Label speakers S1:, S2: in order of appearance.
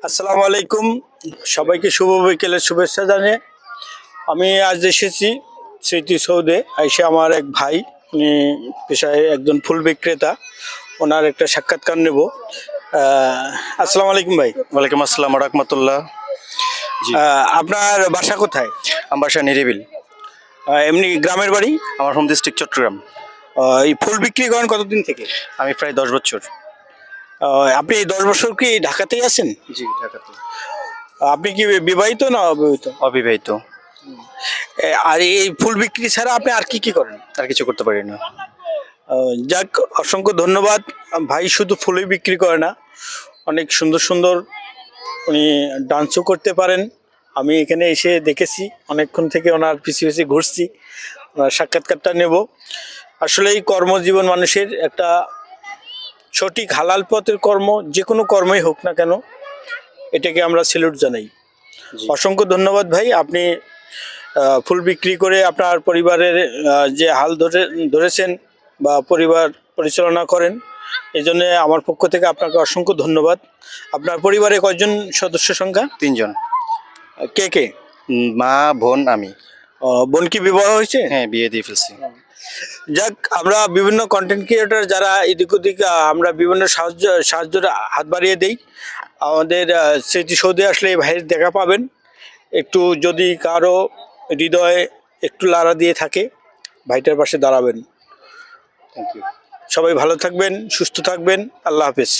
S1: আসসালামু আলাইকুম, সবাইকে শুভ বিকেলের শুভেচ্ছা জানিয়ে আমি আজ এসেছি স্মৃতিসৌধে। এসে আমার এক ভাই, উনি পেশায় একজন ফুল বিক্রেতা, ওনার একটা সাক্ষাৎকার নেব। আসসালামু আলাইকুম ভাই।
S2: ওয়ালাইকুম আসসালাম রহমতুল্লাহ। জি,
S1: আপনার বাসা কোথায়?
S2: আমার বাসা নিরিবিল।
S1: এমনি গ্রামের বাড়ি?
S2: আমার হোম ডিস্ট্রিক্ট চট্টগ্রাম।
S1: এই ফুল বিক্রি করেন কতদিন থেকে?
S2: আমি প্রায় 10 বছর।
S1: আপনি এই 10 বছর কি ঢাকাতেই আছেন?
S2: জি, ঢাকাতে।
S1: আপনি কি বিবাহিত না অবিবাহিত?
S2: অবিবাহিত।
S1: আর এই ফুল বিক্রি ছাড়া আপনি আর কি কি করেন?
S2: আর কিছু করতে পারি না।
S1: যাক, অসংখ্য ধন্যবাদ। ভাই শুধু ফুলই বিক্রি করে না, অনেক সুন্দর সুন্দর উনি ডান্সও করতে পারেন। আমি এখানে এসে দেখেছি, অনেকক্ষণ থেকে ওনার পিছিয়ে পিছিয়ে ঘুরছি, ওনার সাক্ষাৎকারটা নেব। আসলে এই কর্মজীবন মানুষের একটা সঠিক হালাল পথের কর্ম, যে কোনো কর্মই হোক না কেন, এটাকে আমরা স্যালুট জানাই।
S2: জি।
S1: অসংখ্য ধন্যবাদ ভাই। আপনি ফুল বিক্রি করে আপনার পরিবারের যে হাল ধরেছেন বা পরিবার পরিচালনা করেন, এই জন্যে আমার পক্ষ থেকে আপনাকে অসংখ্য ধন্যবাদ। আপনার পরিবারে কয়জন সদস্য সংখ্যা?
S2: 3 জন।
S1: কে কে?
S2: মা, বোন, আমি।
S1: বোন কি বিবাহ হয়েছে?
S2: হ্যাঁ, বিয়ে দিয়ে ফেলছি।
S1: যাক, আমরা বিভিন্ন কন্টেন্ট ক্রিয়েটর যারা এদিক ওদিক আমরা বিভিন্ন সাহায্যের হাত বাড়িয়ে দেই। আমাদের স্মৃতিসৌধে আসলে এই ভাইয়ের দেখা পাবেন। একটু যদি কারো হৃদয়ে একটু লাড়া দিয়ে থাকে, ভাইটার পাশে দাঁড়াবেন।
S2: Thank you.
S1: সবাই ভালো থাকবেন, সুস্থ থাকবেন। আল্লাহ হাফেজ।